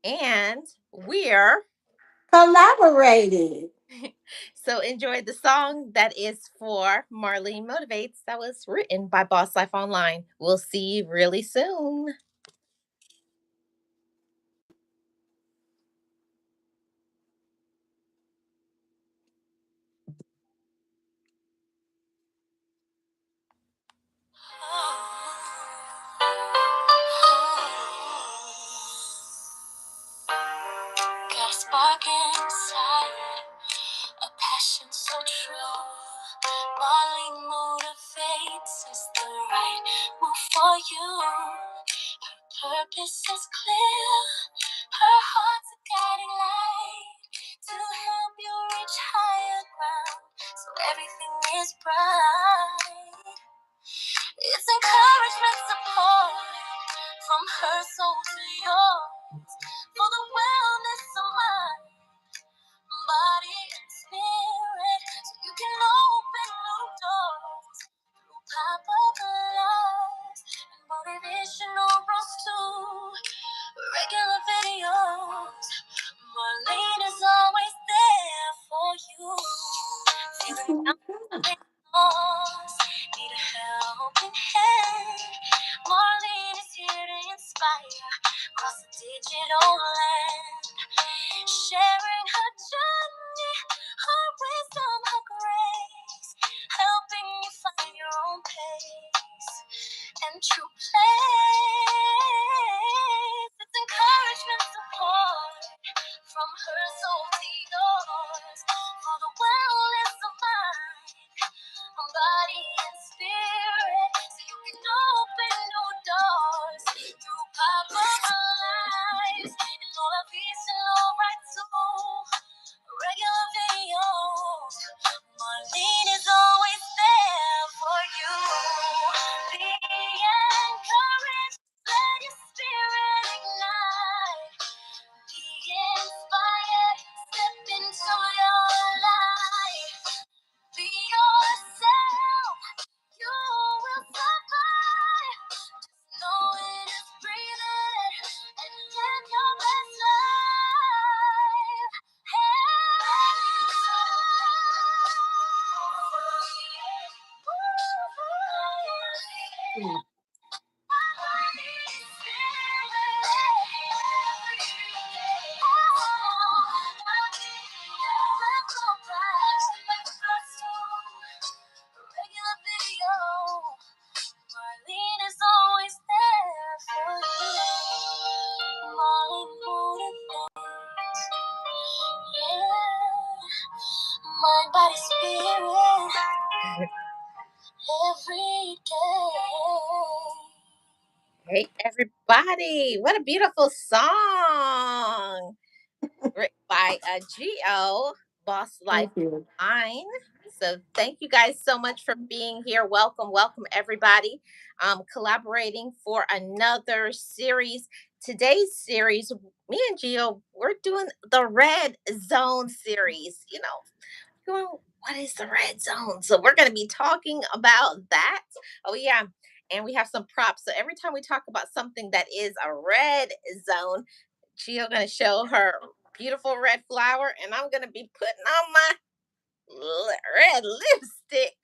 And we're Collaborating. so enjoy the song that is for Marlene Motivates that was written by Boss Life Online. We'll see you really soon. Got a spark inside, a passion so true. Marlene motivates is the right move for you. Her purpose is clear, her heart's a guiding light to help you reach higher ground, so everything is bright. It's encouragement, support from her soul to yours for the wellness of mind, body, and spirit, so you can open new doors through pop-up lives and motivational bros too. Regular videos, Marlene is always there for you. Feeling down and lost, need a helping hand. Marlene is here to inspire across the digital land, sharing her journey, her wisdom, her grace, helping you find your own pace and true place. It's encouragement, support from her soul to yours for the wellness of mind, body, and spirit, so you can open new doors through pop-up lives and all of these and all right too. Regular videos, Marlene is always there for you. Be encouraged, let your spirit ignite. Be inspired, step into your life. Be yourself, you will survive. Just know it is breathing and live your best life. Mm. Marlene is always there for you. Marlene motivates. Yeah. Mind, body, spirit. Every day. Hey, everybody. What a beautiful song. Written by Geo, Boss Life Thank you. Online. So thank you guys so much for being here. Welcome, welcome everybody. Collaborating for another series. Today's series, me and Geo, we're doing the Red Zone series. What is the red zone? So we're going to be talking about that. Oh yeah, and we have some props. So every time we talk about something that is a red zone, Gio going to show her beautiful red flower, and I'm going to be putting on my red lipstick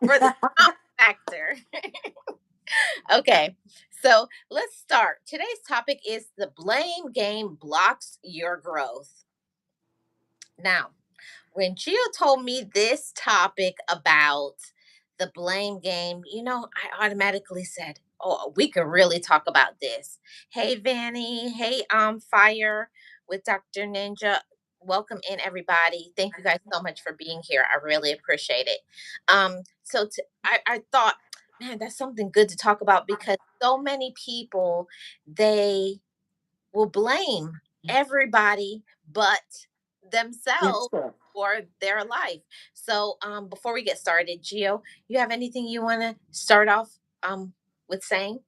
for the calm factor. Okay, so let's start. Today's topic is the blame game blocks your growth. Now, when Gio told me this topic about the blame game, I automatically said, "Oh, we could really talk about this." Hey, Vanny. Hey, Fire with Dr. Ninja. Welcome in, everybody. Thank you guys so much for being here. I really appreciate it. I thought, man, that's something good to talk about because so many people they will blame everybody but Yes, themselves sir. for their life. So, before we get started, Gio, you have anything you want to start off with saying?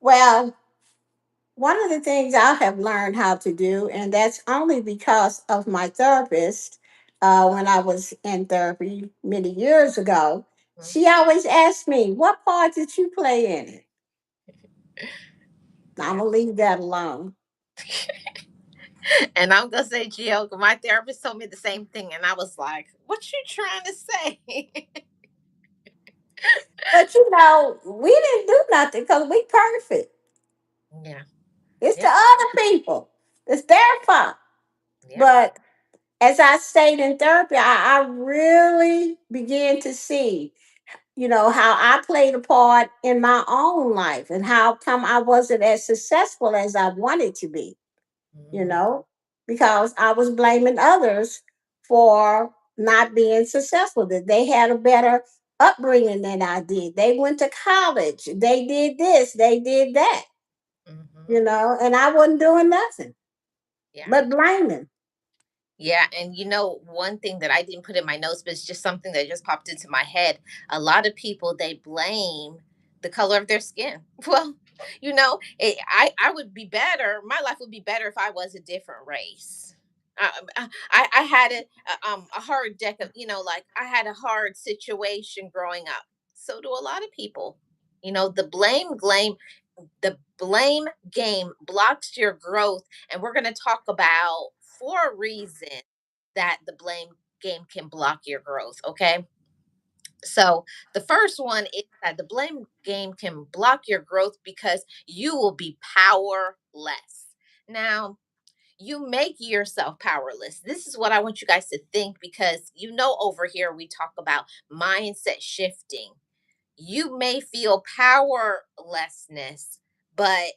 Well, one of the things I have learned how to do, and that's only because of my therapist, when I was in therapy many years ago, Mhm. she always asked me, "What part did you play in it?" I'm Yeah. going to leave that alone. And I'm gonna say, Gio, my therapist told me the same thing, and I was like, "What you trying to say?" But we didn't do nothing because we perfect. Yeah, It's the yeah, other people. It's their fault. yeah. But as I stayed in therapy, I really began to see, how I played a part in my own life and how come I wasn't as successful as I wanted to be, you Mhm, know, because I was blaming others for not being successful, that they had a better upbringing than I did. They went to college, they did this, they did that, mhm. and I wasn't doing nothing Yeah. but blaming. Yeah, and one thing that I didn't put in my notes, but it's just something that just popped into my head. A lot of people, they blame the color of their skin. Well, I would be better. My life would be better if I was a different race. I had a hard deck of like I had a hard situation growing up. So do a lot of people. The blame game blocks your growth, and we're going to talk about 4 reasons that the blame game can block your growth. Okay, so the first one is that the blame game can block your growth because you will be powerless. Now, you make yourself powerless. This is what I want you guys to think, because over here we talk about mindset shifting. You may feel powerlessness, but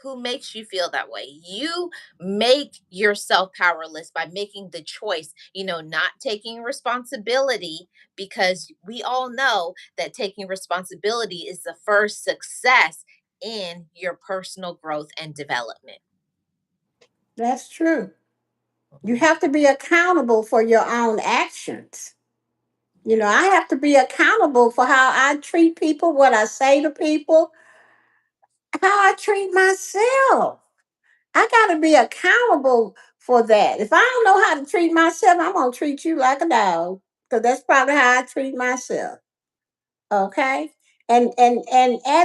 who makes you feel that way? You make yourself powerless by making the choice, not taking responsibility, because we all know that taking responsibility is the first success in your personal growth and development. That's true. You Mhm. have to be accountable for your own actions. Yeah. I have to be accountable for how I treat people, what I say to people, how I treat myself. I got to be accountable for that. If I don't know how to treat myself, I'm going to treat you like a dog, because that's probably how I treat myself. Okay? And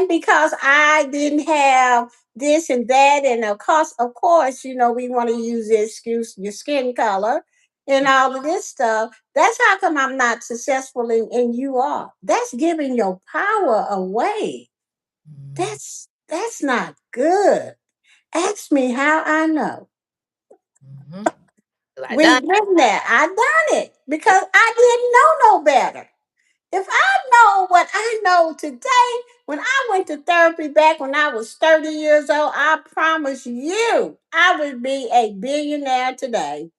because I didn't have this and that, and of course, we want to use the excuse your skin color and all of this stuff. That's how come I'm not successful and you are. That's giving your power away. Mhm. That's not good. Ask me how I know. Mhm. I done. We've been there. I done it Yep. because I didn't know no better. If I know what I know today, when I went to therapy back when I was 30 years old, I promise you I would be a billionaire today.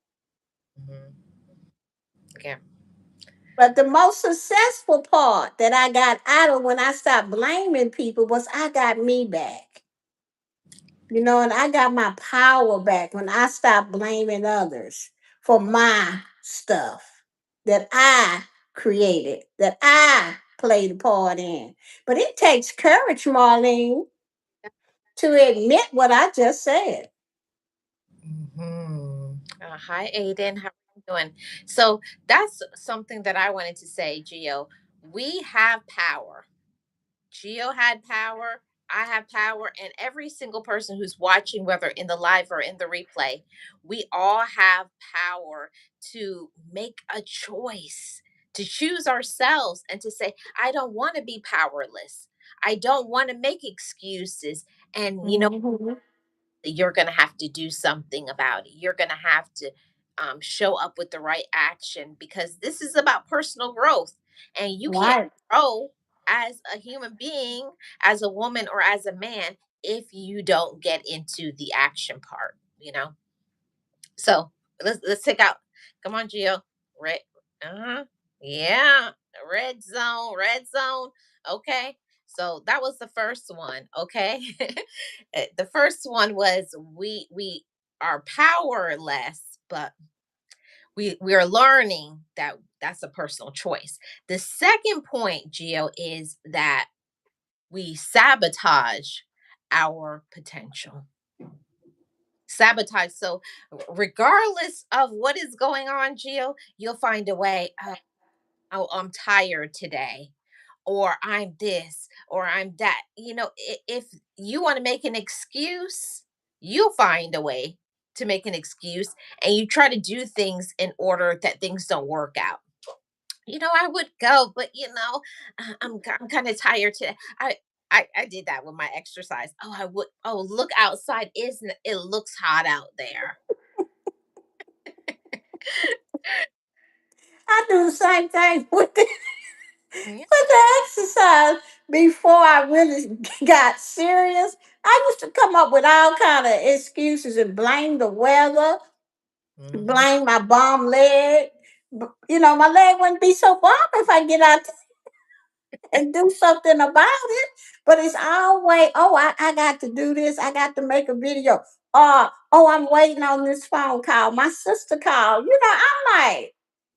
Mhm. Yeah. But the most successful part that I got out of when I stopped blaming people was I got me back. And I got my power back when I stopped blaming others for my stuff that I created, that I played a part in. But it takes courage, Marlene, to admit what I just said. Hi, Aiden. How are you doing? So that's something that I wanted to say, Gio. We have power. Gio had power. I have power. And every single person who's watching, whether in the live or in the replay, we all have power to make a choice, to choose ourselves and to say, I don't want to be powerless. I don't want to make excuses. And Mhm. you're going to have to do something about it. You're going to have to show up with the right action, because this is about personal growth. And you can't Right. grow as a human being, as a woman, or as a man if you don't get into the action part. So let's take out. Come on, Gio. Red. Uh-huh. Yeah. Red zone. Red zone. Okay. So that was the first one. Okay. The first one was we are powerless, but we are learning that that's a personal choice. The second point, Gio, is that we sabotage our potential. Sabotage. So, regardless of what is going on, Gio, you'll find a way. Oh, I'm tired today, or I'm this, or I'm that. If you want to make an excuse, you'll find a way to make an excuse, and you try to do things in order that things don't work out. I would go, but I'm kind of tired today. I did that with my exercise. Oh, I would. Oh, look outside! Isn't it looks hot out there? I do the same thing with Yeah. the exercise. Before I really got serious, I used to come up with all kind of excuses and blame the weather, Mhm. blame my bum leg. My leg wouldn't be so bum if I get out and do something about it. But it's always, oh, I got to do this. I got to make a video. Oh, I'm waiting on this phone call. My sister called. I'm like,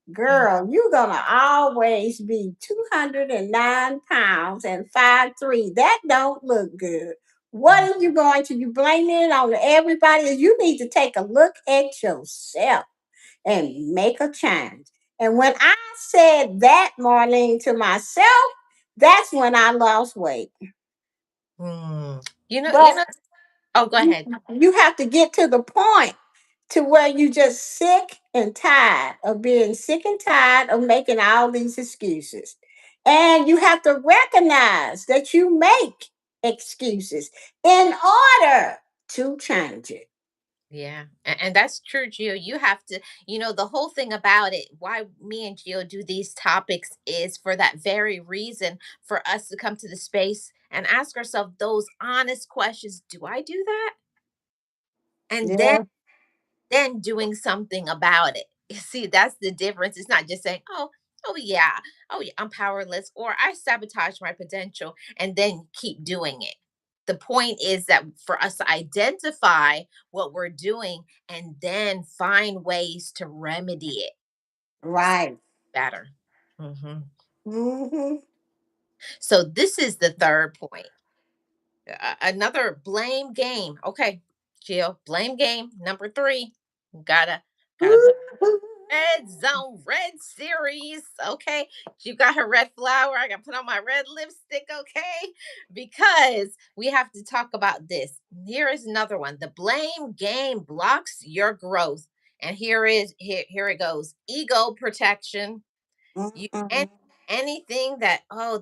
Mhm. girl, you're gonna always be 209 pounds and 5'3". That don't look good. What Mhm. are you going to? You blaming it on everybody? You need to take a look at yourself and make a change. And when I said that, Marlene, to myself, that's when I lost weight. Mm. You know. You But know. Oh, go you, ahead. you have to get to the point to where you just sick and tired of being sick and tired of making all these excuses. And you have to recognize that you make excuses in order to change it. Yeah, and that's true, Gio. You have to, the whole thing about it, why me and Gio do these topics is for that very reason, for us to come to the space and ask ourselves those honest questions. Do I do that? And then Yeah. then doing something about it. You see, that's the difference. It's not just saying, oh yeah, I'm powerless, or I sabotage my potential and then keep doing it. The point is that for us to identify what we're doing and then find ways to remedy it Right. better. hmm Hmm. So this is the third point. Another blame game. Okay, Jill, blame game number three. Gotta put red zone, red series. Okay. You got her red flower. I got to put on my red lipstick. Okay. Because we have to talk about this. Here is another one. The blame game blocks your growth. And here it goes. Ego protection. You and Mm-mm. anything that oh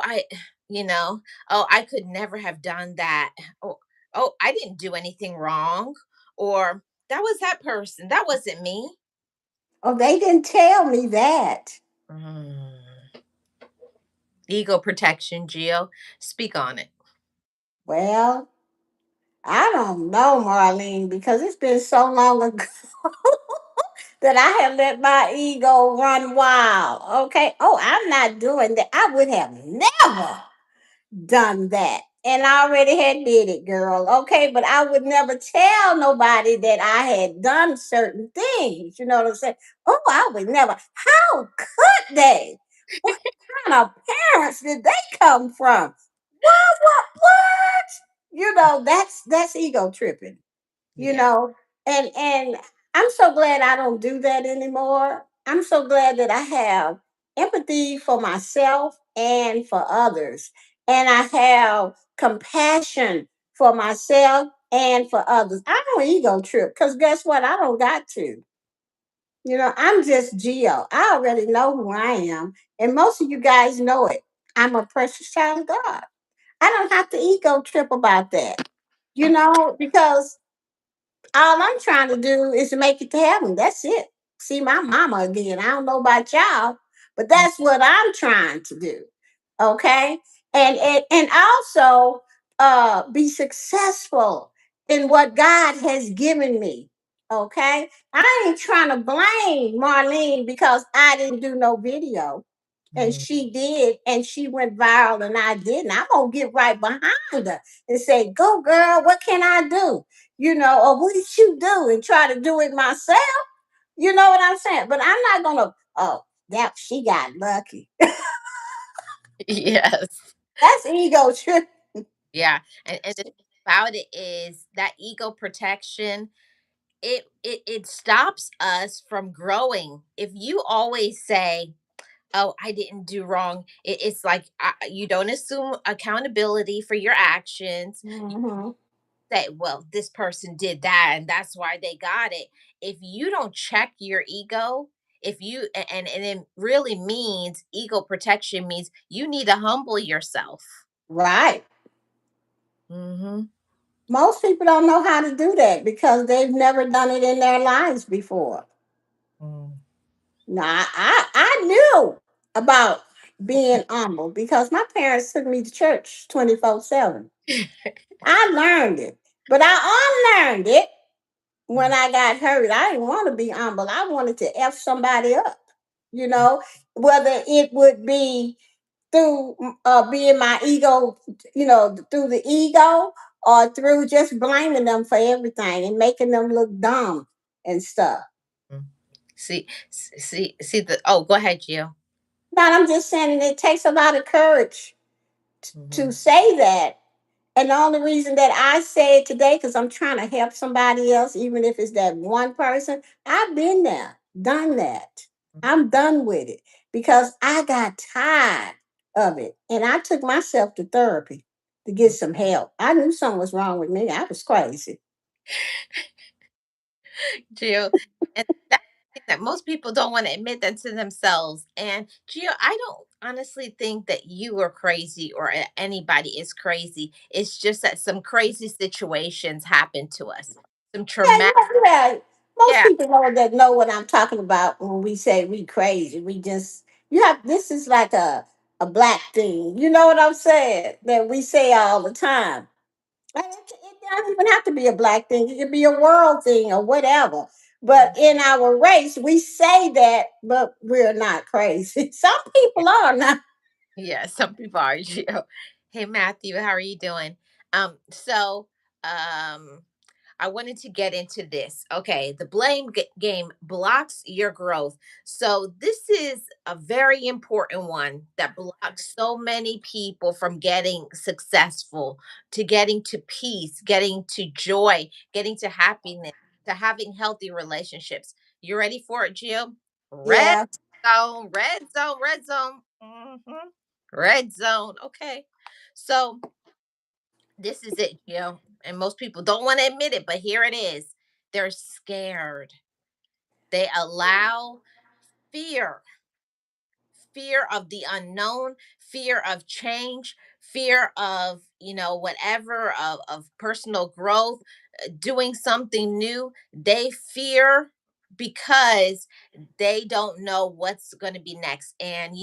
I you know I could never have done that. Oh, I didn't do anything wrong, or that was that person, that wasn't me. Oh, they didn't tell me that. Mm. Ego protection, Geo. Speak on it. Well, I don't know, Marlene, because it's been so long ago that I have let my ego run wild. Okay. Oh, I'm not doing that. I would have never done that. And I already had did it, girl. Okay. But I would never tell nobody that I had done certain things. You know what I'm saying? Oh, I would never. How could they? What kind of parents did they come from? What? That's ego tripping, you Yeah. know and I'm so glad I don't do that anymore. I'm so glad that I have empathy for myself and for others, and I have compassion for myself and for others. I don't ego trip because guess what, I don't got to. I'm just Geo. I already know who I am, and most of you guys know it. I'm a precious child of God. I don't have to ego trip about that, because all I'm trying to do is to make it to heaven. That's it. See my mama again. I don't know about y'all, but Mm. that's what I'm trying to do. Okay. And also be successful in what God has given me. Okay. I ain't trying to blame Marlene because I didn't do no video and Mm. she did, and she went viral and I didn't. I'm gonna get right behind her and say, "Go, girl! What can I do? Or what did you do?" And try to do it myself. You know what I'm saying? But I'm not gonna. Oh, that she got lucky. Yes. That's ego trip. Yeah. And the thing about it is that ego protection, it stops us from growing. If you always say, oh, I didn't do wrong, it's like you don't assume accountability for your actions. Hmm. say, well, this person did that and that's why they got it. If you don't check your ego, if you and it really means ego protection means you need to humble yourself. Right. Hmm. Most people don't know how to do that because they've never done it in their lives before. Now, I knew about being humble because my parents took me to church 24/7. I learned it, but I unlearned it when I got hurt. I didn't want to be humble. I wanted to F somebody up, you know, whether it would be through being my ego, through the ego, or through just blaming them for everything and making them look dumb and stuff. Mm. See the, oh, go ahead, Gio. But I'm just saying it takes a lot of courage to Hmm. say that. And the only reason that I say it today, because I'm trying to help somebody else, even if it's that one person, I've been there, done that. I'm done with it because I got tired of it. And I took myself to therapy to get some help. I knew something was wrong with me. I was crazy. Gio, and that's the thing that most people don't want to admit that to themselves. And Gio, I don't honestly think that you are crazy or anybody is crazy. It's just that some crazy situations happen to us. Some Yeah, traumatic. yeah. Most Yeah, people know what I'm talking about when we say we crazy. We just you have this is like a black thing. You know what I'm saying? That we say all the time. And it doesn't even have to be a black thing. It could be a world thing or whatever. But in our race, we say that, but we're not crazy. Some people are not. yeah. Some people are, Gio. Hey, Matthew, how are you doing? So um I wanted to get into this. Okay, the blame game blocks your growth. So, this is a very important one that blocks so many people from getting successful, to getting to peace, getting to joy, getting to happiness, to having healthy relationships. You ready for it, Jill? Red Yeah. zone, red zone, red zone. Red zone. Okay. So, this is it, and most people don't want to admit it, but here it is. They're scared. They allow fear, fear of the unknown, fear of change, fear of, whatever, of personal growth, doing something new. They fear because they don't know what's going to be next. And,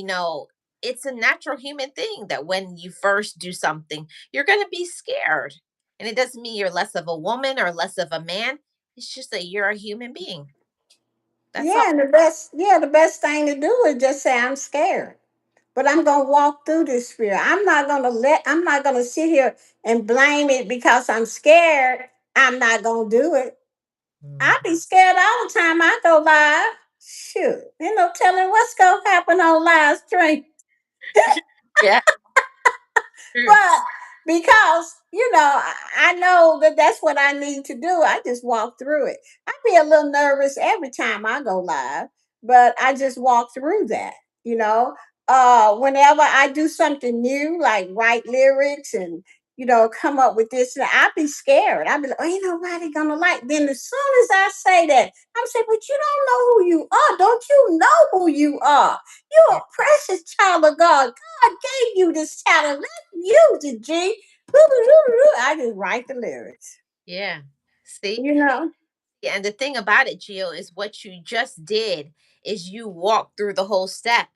it's a natural human thing that when you first do something, you're going to be scared. And it doesn't mean you're less of a woman or less of a man. It's just that you're a human being. That's all. Yeah, and the best thing to do is just say I'm scared. But I'm gonna walk through this fear. I'm not gonna sit here and blame it because I'm scared. I'm not gonna do it. I Mhm. be scared all the time I go live. Shoot, ain't no telling what's gonna happen on live stream. Yeah, true. But because I know that that's what I need to do. I just walk through it. I be a little nervous every time I go live, but I just walk through that. You know, whenever I do something new, like write lyrics and come up with this, and I be scared. I be like, oh, ain't nobody gonna like. Then as soon as I say that, I'm saying, but you don't know who you are. Don't you know who you are? You're Yeah. a precious child of God. God gave you this talent. Use it, G. I just write the lyrics. Yeah. See? You know? Yeah, and the thing about it, Gio, is what you just did is you walk through the whole step.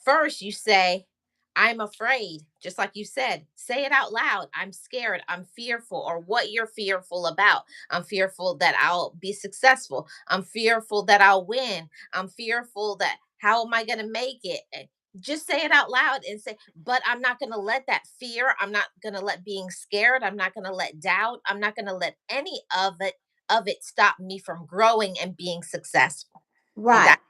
First, you say, I'm afraid, just like you said. Say it out loud. I'm scared. I'm fearful, or what you're fearful about. I'm fearful that I'll be successful. I'm fearful that I'll win. I'm fearful that how am I going to make it? Just say it out loud and say, but I'm not going to let that fear, I'm not going to let being scared, I'm not going to let doubt, I'm not going to let any of it stop me from growing and being successful. See Right. that?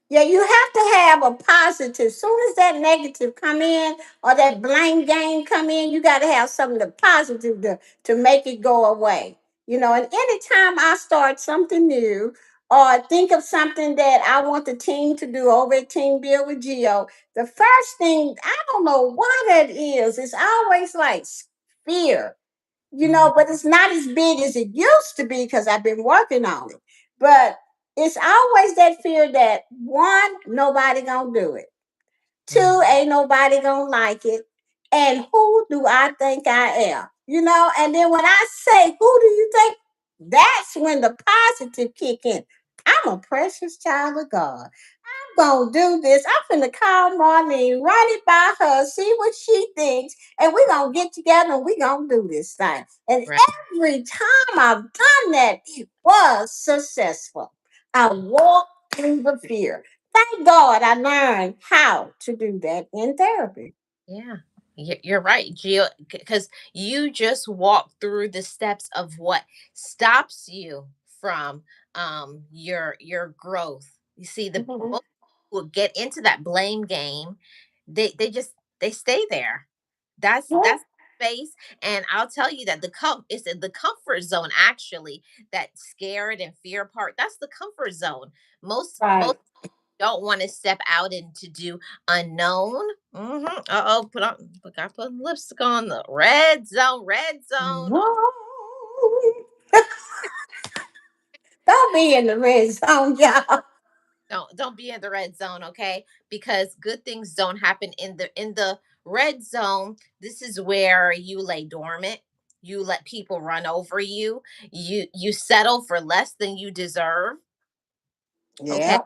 Yeah, you have to have a positive. Soon as that negative come in or that blame game come in, you got to have something positive to make it go away. And anytime I start something new or think of something that I want the team to do over at Team Build with Geo, the first thing, I don't know why that is, it's always like fear. Mhm. but it's not as big as it used to be because I've been working on it. But it's always that fear that one, nobody gonna do it. Two, Mhm. ain't nobody gonna like it. And who do I think I am? And then when I say, who do you think? That's when the positive kick in. I'm a precious child of God. I'm gonna do this. I'm finna call Marlene, run it by her, see what she thinks, and we're gonna get together and we're gonna do this thing. And Right. every time I've done that, it was successful. I walked through the fear. Thank God I learned how to do that in therapy. Yeah, you're right, Gio, because you just walk through the steps of what stops you from your growth. You see, the Mhm. most people get into that blame game, they just they stay there. Yeah, That's space, and I'll tell you that it's in the comfort zone actually. That scared and fear part, that's the comfort zone. Most right. don't want to step out into do unknown. Uh-oh, I put lipstick on the red zone, red zone. Oh, Whoa. Don't be in the red zone, y'all. don't be in the red zone, okay? Because good things don't happen in the red zone. This is where you lay dormant. You let people run over you. You settle for less than you deserve. Okay. Yeah,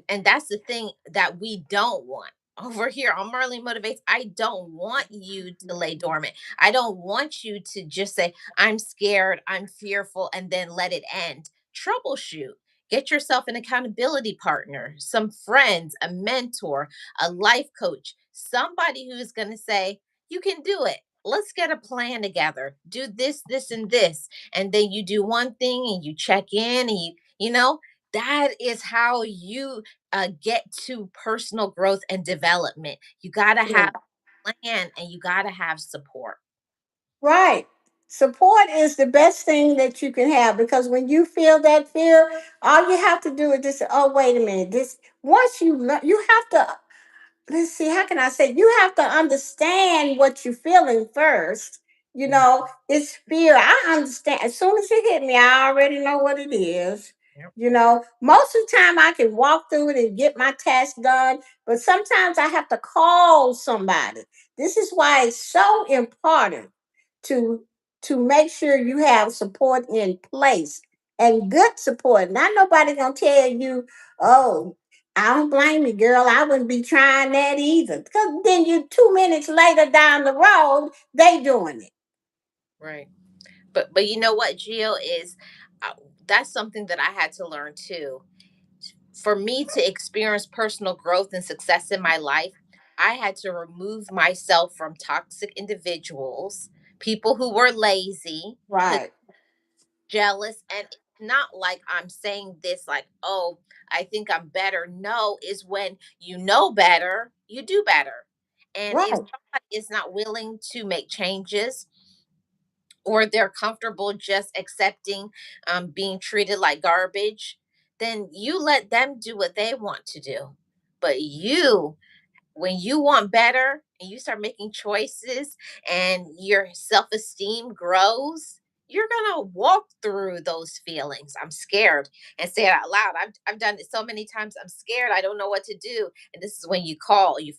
And that's the thing that we don't want. Over here on Marlene Motivates, I don't want you to lay dormant. I don't want you to just say, I'm scared, I'm fearful, and then let it end. Troubleshoot. Get yourself an accountability partner, some friends, a mentor, a life coach, somebody who's going to say, you can do it. Let's get a plan together. Do this, this, and this. And then you do one thing and you check in and that is how you get to personal growth and development. You got to yeah. have a plan and you got to have support. Right. Support is the best thing that you can have because when you feel that fear, all you have to do is just, oh, wait a minute. This once you learn, you have to let's see, how can I say, you have to understand what you're feeling first. Mm. It's fear. I understand. As soon as it hit me, I already know what it is. Yep. Most of the time I can walk through it and get my task done, but sometimes I have to call somebody. This is why it's so important to make sure you have support in place and good support. Not nobody gonna tell you, oh, I don't blame you, girl. I wouldn't be trying that either. Because then you 2 minutes later down the road, they doing it. Right. But you know what, Gio is uh, that's something that I had to learn too. For me to experience personal growth and success in my life, I had to remove myself from toxic individuals, people who were lazy, Right. jealous, and it's not like I'm saying this like, oh, I think I'm better. No, is when you know better, you do better. And if Right. somebody is not willing to make changes, or they're comfortable just accepting being treated like garbage, then you let them do what they want to do. But when you want better and you start making choices and your self-esteem grows, you're gonna walk through those feelings. I'm scared, and say it out loud. I've done it so many times. I'm scared, I don't know what to do. And this is when you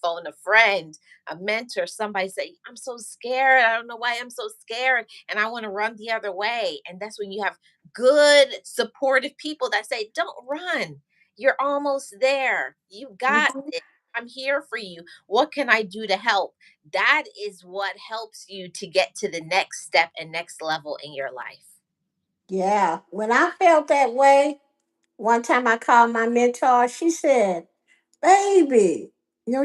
phone a friend, a mentor, somebody, say, I'm so scared, I don't know why I'm so scared, and I want to run the other way. And that's when you have good supportive people that say, don't run, you're almost there, you got Mhm. it, I'm here for you. What can I do to help? That is what helps you to get to the next step and next level in your life. Yeah. When I felt that way, one time I called my mentor, she said, baby,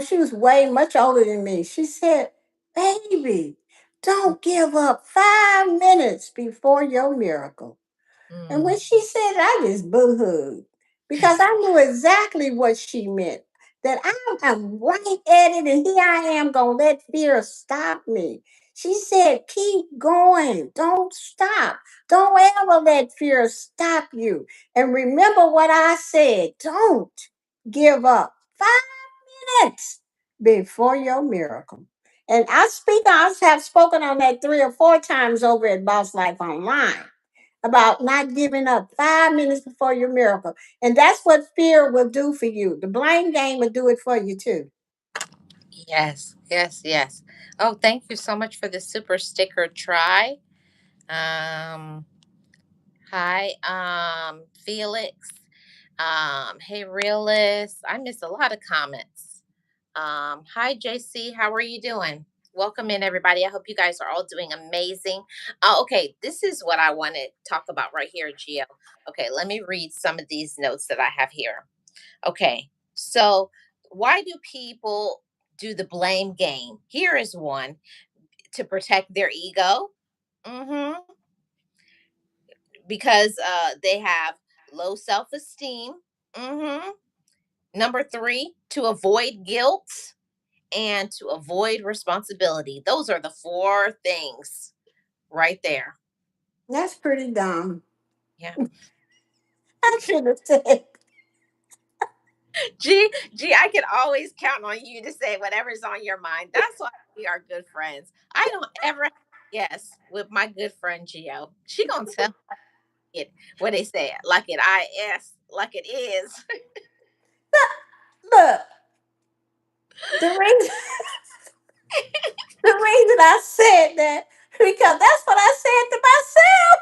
she was way much older than me. She said, baby, don't give up 5 minutes before your miracle. And Mm, when she said it, I just boo-hooed because I knew exactly what she meant. That I'm right at it, and here I am gonna let fear stop me. She said, keep going. Don't stop. Don't ever let fear stop you. And remember what I said. Don't give up 5 minutes before your miracle. And I have spoken on that 3 or 4 times over at Boss Life Online about not giving up 5 minutes before your miracle. And that's what fear will do for you. The blame game will do it for you too. Yes, yes, yes. Oh, thank you so much for the super sticker try. Um, Hi, Felix. Hey, Realist. I missed a lot of comments. Hi, JC. How are you doing? Welcome in, everybody. I hope you guys are all doing amazing. Okay, this is what I want to talk about right here, Gio. Okay, let me read some of these notes that I have here. Okay, so why do people do the blame game? Here is one: to protect their ego. Mm-hmm. Because they have low self esteem. Mm-hmm. Number three, to avoid guilt and to avoid responsibility. Those are the four things right there. That's pretty dumb. Yeah. I should have said, Gee, I can always count on you to say whatever's on your mind. That's why we are good friends. I don't ever have a guess with my good friend Gio. She gonna tell it what they say, like like it is. look, the reason, the reason I said that, because that's what I said to myself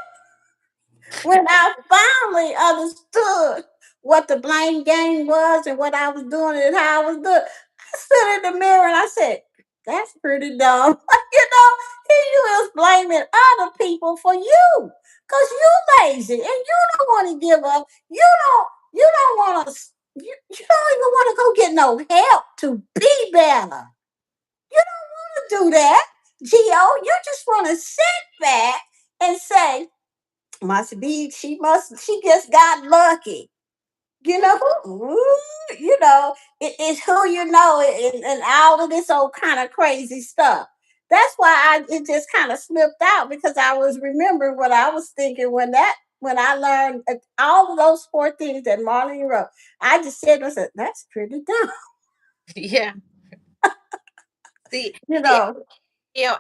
when I finally understood what the blame game was and what I was doing and how I was doing. I stood in the mirror and I said, that's pretty dumb. Here you is blaming other people for you. Because you lazy and you don't want to give up. You don't want to you don't even want to go get no help to be better. You don't want to do that, Gio. You just want to sit back and say, must be she just got lucky. You know, it's who you know and all of this old kind of crazy stuff. That's why it just kind of slipped out because I was remembering what I was thinking when I learned all of those four things that Marlene wrote. I just said, I said, that's pretty dumb. Yeah. See, You see, know,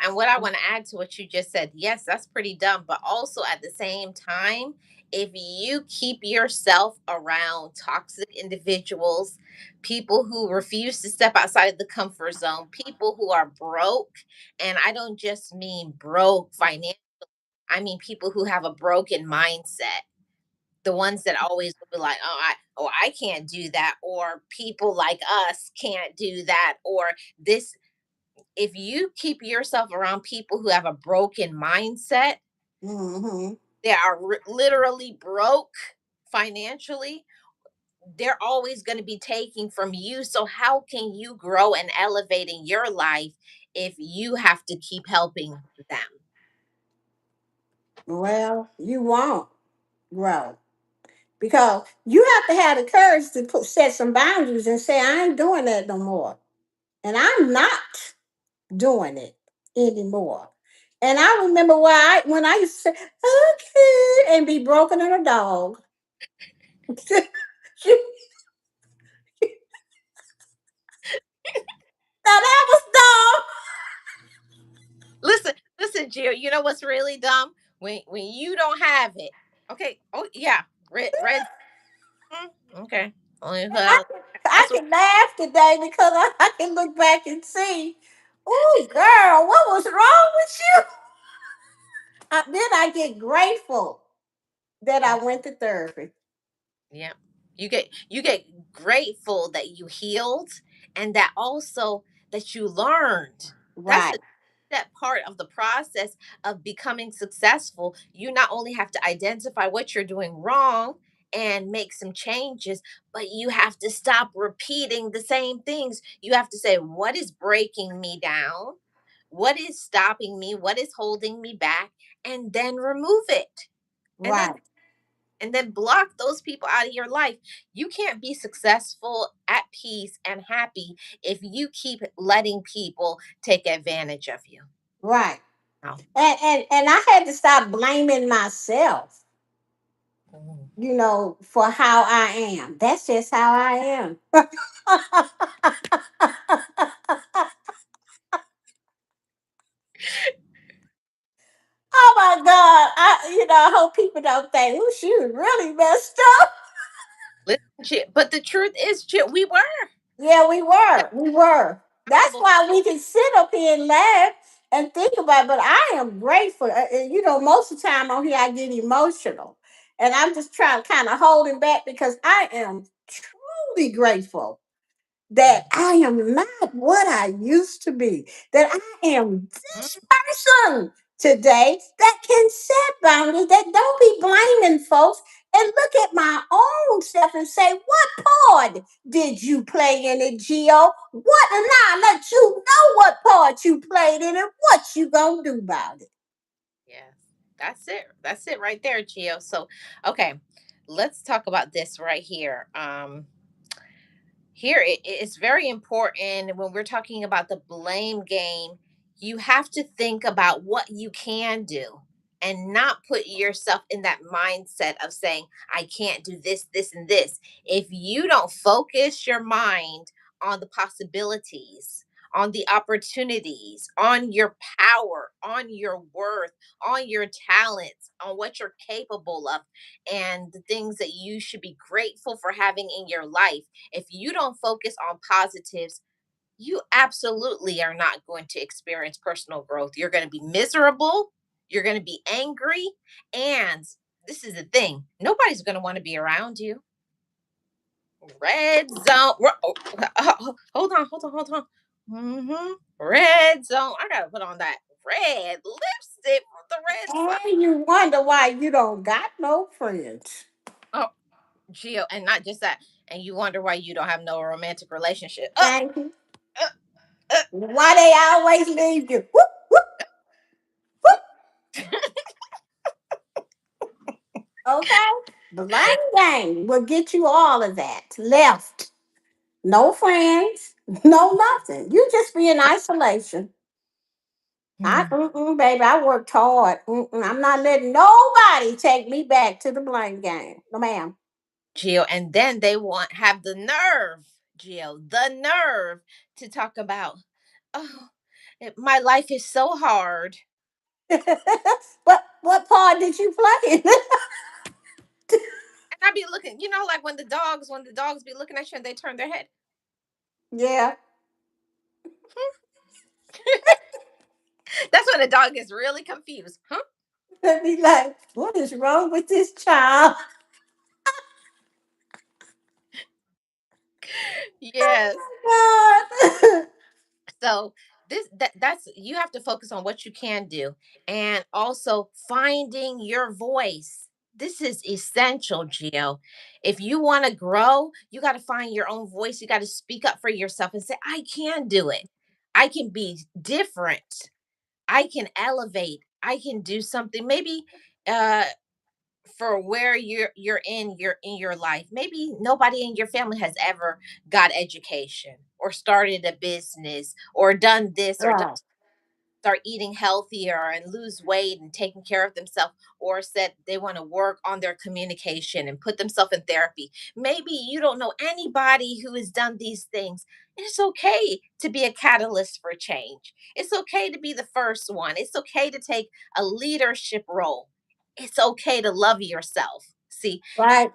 and what I want to add to what you just said, yes, that's pretty dumb. But also at the same time, if you keep yourself around toxic individuals, people who refuse to step outside of the comfort zone, people who are broke, and I don't just mean broke financially, I mean people who have a broken mindset. The ones that always will be like, I can't do that, or people like us can't do that, or this. If you keep yourself around people who have a broken mindset, hmm they are literally broke financially, they're always going to be taking from you. So, how can you grow and elevate in your life if you have to keep helping them? well, you won't grow because you have to have the courage to set some boundaries and say, I ain't doing that no more. And I'm not doing it anymore. And I remember when I used to say, okay, and be broken in a dog. now that was dumb. Listen, Gio, you know what's really dumb? When you don't have it. Okay. Oh, yeah. Red. Okay. Only I, I that's what can laugh today because I can look back and see, oh, girl, what was wrong with you? Then I get grateful that I went to therapy. Yeah. You get grateful that you healed and that also that you learned. That's Right, the that part of the process of becoming successful. You not only have to identify what you're doing wrong and make some changes, but you have to stop repeating the same things. You have to say, what is breaking me down? What is stopping me? What is holding me back? And then remove it. And then right, block those people out of your life. You can't be successful, at peace, and happy if you keep letting people take advantage of you. right. Oh. And I had to stop blaming myself, Mhm. for how I am. That's just how I am. my God. I hope people don't think, oh, she was really messed up. Listen, but the truth is, we were Yeah, we were. We were. That's accountable. why we can sit up here and laugh and think about it. But I am grateful. Most of the time on here, I get emotional. And I'm just trying to kind of hold it back because I am truly grateful that I am not what I used to be, that I am Mhm. this person today that can set boundaries, that don't be blaming folks and look at my own self and say, what part did you play in it, Gio? What? And now I let you know what part you played in it, what you gonna do about it. Yes, that's it. That's it right there, Gio. So, okay, let's talk about this right here. Here it's very important when we're talking about the blame game. You have to think about what you can do and not put yourself in that mindset of saying, I can't do this and this. If you don't focus your mind on the possibilities, on the opportunities, on your power, on your worth, on your talents, on what you're capable of, and the things that you should be grateful for having in your life, if you don't focus on positives, you absolutely are not going to experience personal growth. You're going to be miserable. You're going to be angry. And this is the thing, nobody's going to want to be around you. Red zone. Hold on. Red zone. I got to put on that red lipstick with the red zone. And you wonder why you don't got no friends. Oh, Gio. And not just that. And you wonder why you don't have no romantic relationship. Thank you. Uh, uh, Why they always leave you. Whoop, whoop, whoop. Okay? Blind game will get you all of that. Left. No friends. No nothing. You just be in isolation. Baby, I worked hard. I'm not letting nobody take me back to the blame game. No, ma'am. Gio, and then they want have the nerve, Gio, the nerve to talk about, oh, my life is so hard. what part did you play? And I be looking, like when the dogs be looking at you and they turn their head. Yeah. That's when the dog is really confused. Huh? Let me like, what is wrong with this child? Yes. God. So that's you have to focus on what you can do and also finding your voice. This is essential, Gio. If you want to grow, you got to find your own voice. You got to speak up for yourself and say, I can do it. I can be different. I can elevate. I can do something. Maybe uh for where you're in your life. Maybe nobody in your family has ever got education or started a business or done this or Right. start eating healthier and lose weight and taking care of themselves, or said they want to work on their communication and put themselves in therapy. Maybe you don't know anybody who has done these things. It's okay to be a catalyst for change. It's okay to be the first one. It's okay to take a leadership role. It's okay to love yourself. See, Right.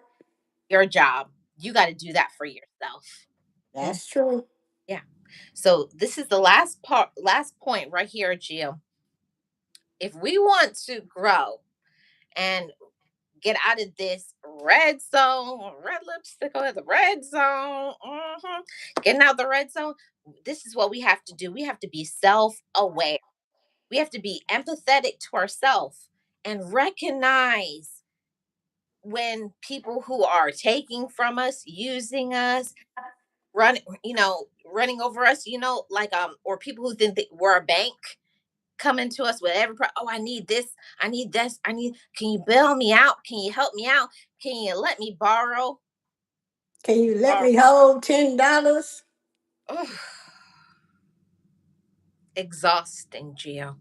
your job, you got to do that for yourself. Mhm. That's true. Yeah. So this is the last point right here, Gio. If we want to grow and get out of this red zone, red lipstick on the red zone, getting out the red zone, this is what we have to do. We have to be self aware. We have to be empathetic to ourselves and recognize when people who are taking from us, using us, running over us, or people who think that we're a bank coming to us with oh, I need this, I need this, can you bail me out, can you help me out, can you let me borrow? Can you let Or me hold $10? ugh, exhausting, Gio,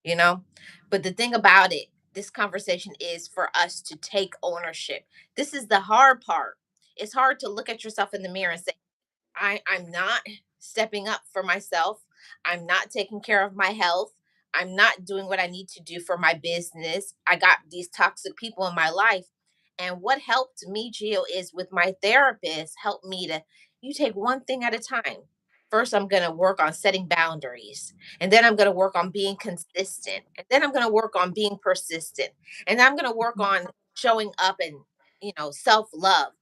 you know but the thing about it, this conversation is for us to take ownership. This is the hard part. It's hard to look at yourself in the mirror and say, I'm not stepping up for myself. I'm not taking care of my health. I'm not doing what I need to do for my business. I got these toxic people in my life. And what helped me, Gio, is with my therapist, helped me to, you take one thing at a time. First, I'm going to work on setting boundaries. And then I'm going to work on being consistent. And then I'm going to work on being persistent. And then I'm going to work on showing up and, self love.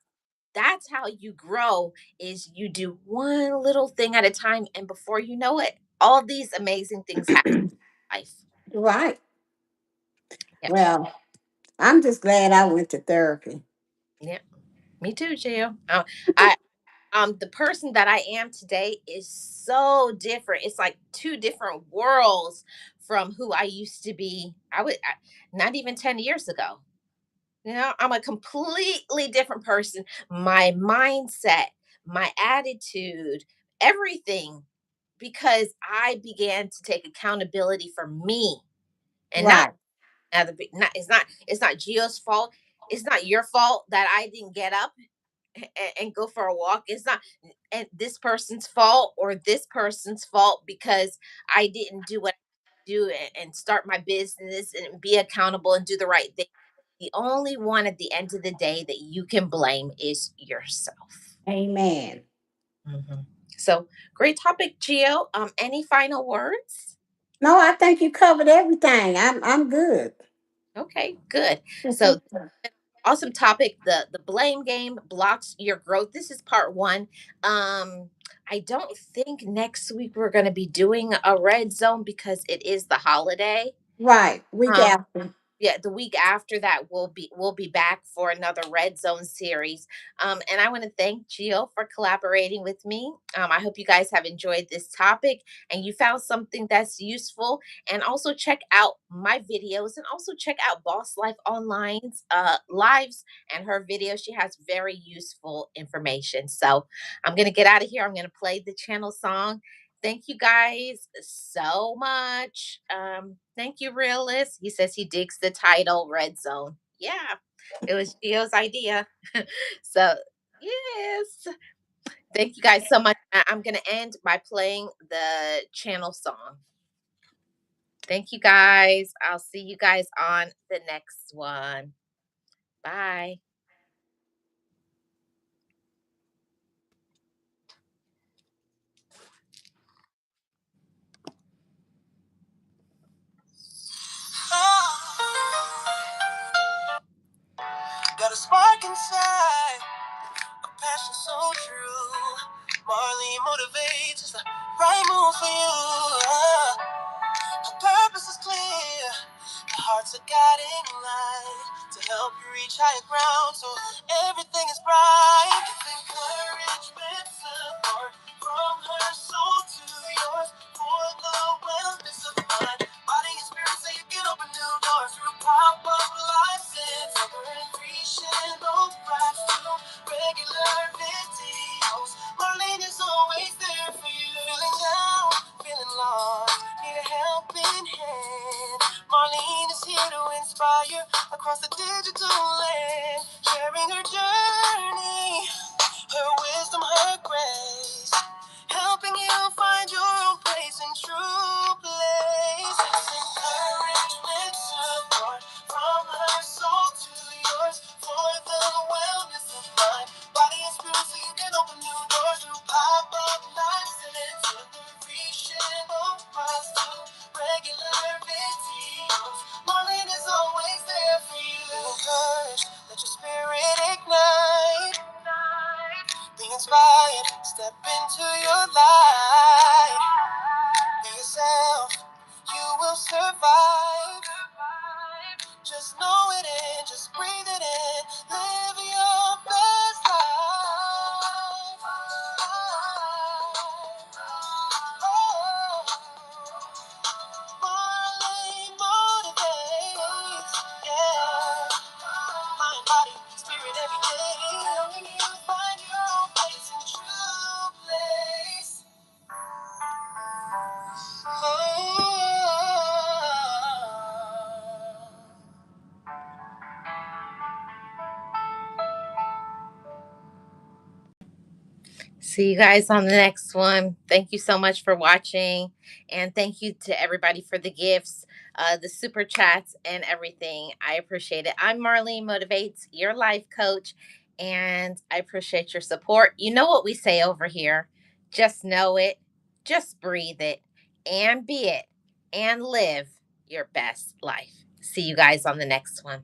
That's how you grow, is you do one little thing at a time, and before you know it, all these amazing things happen in life. Right. Yep. Well, I'm just glad I went to therapy. Yep. Me too, Jill. I the person that I am today is so different. It's like two different worlds from who I used to be. Not even 10 years ago. I'm a completely different person. My mindset, my attitude, everything, because I began to take accountability for me, and not Right. it's not Gio's fault. It's not your fault that I didn't get up and go for a walk. It's not and this person's fault or this person's fault because I didn't do what I do and start my business and be accountable and do the right thing. The only one at the end of the day that you can blame is yourself. Amen. Mhm. So great topic, Gio. Any final words? No, I think you covered everything. I'm good. Okay, good. So awesome topic. The blame game blocks your growth. This is part one. I don't think next week we're going to be doing a red zone because it is the holiday. Right. Week Um, after. yeah, the week after that we'll be back for another red zone series. And I want to thank Gio for collaborating with me. I hope you guys have enjoyed this topic and you found something that's useful. And also check out my videos and also check out Boss Life Online's lives and her videos. She has very useful information. So I'm gonna get out of here. I'm gonna play the channel song. Thank you guys so much. Thank you, Realist. He says he digs the title Red Zone. Yeah, it was Gio's idea. So, yes. Thank you guys so much. I'm going to end by playing the channel song. Thank you guys. I'll see you guys on the next one. Bye. Got a spark inside, a passion so true. Marlene motivates, it's the right move for you. The purpose is clear, the heart's a guiding light to help you reach higher ground so everything is bright. It's encouragement, support from her soul to yours for the wellness of mind, body and spirit, so you can open new doors through pop-up license. Celebration, no price to regular videos. Marlene is always there for you. Feeling down, feeling lost, need a helping hand. Marlene is here to inspire across the digital land, sharing her journey, her wisdom, her grace, helping you find your own place and true place. It's encouragement, support from her soul to yours for the wellness of mind, body and spirit, so you can open new doors through pop-up nights and celebration of us to regular videos. Marlene is always there for you. Encourage, let your spirit ignite. Be inspired, step into your light. Be yourself, you will survive. Just know it in, just breathe it in. Live your best life. Marlene motivates, yeah. Mind, body, spirit every day. Helping you find your own place and true place. Oh. See you guys on the next one. Thank you so much for watching. And thank you to everybody for the gifts, the super chats, and everything. I appreciate it. I'm Marlene Motivates, your life coach, and I appreciate your support. You know what we say over here: just know it, just breathe it, and be it, and live your best life. See you guys on the next one.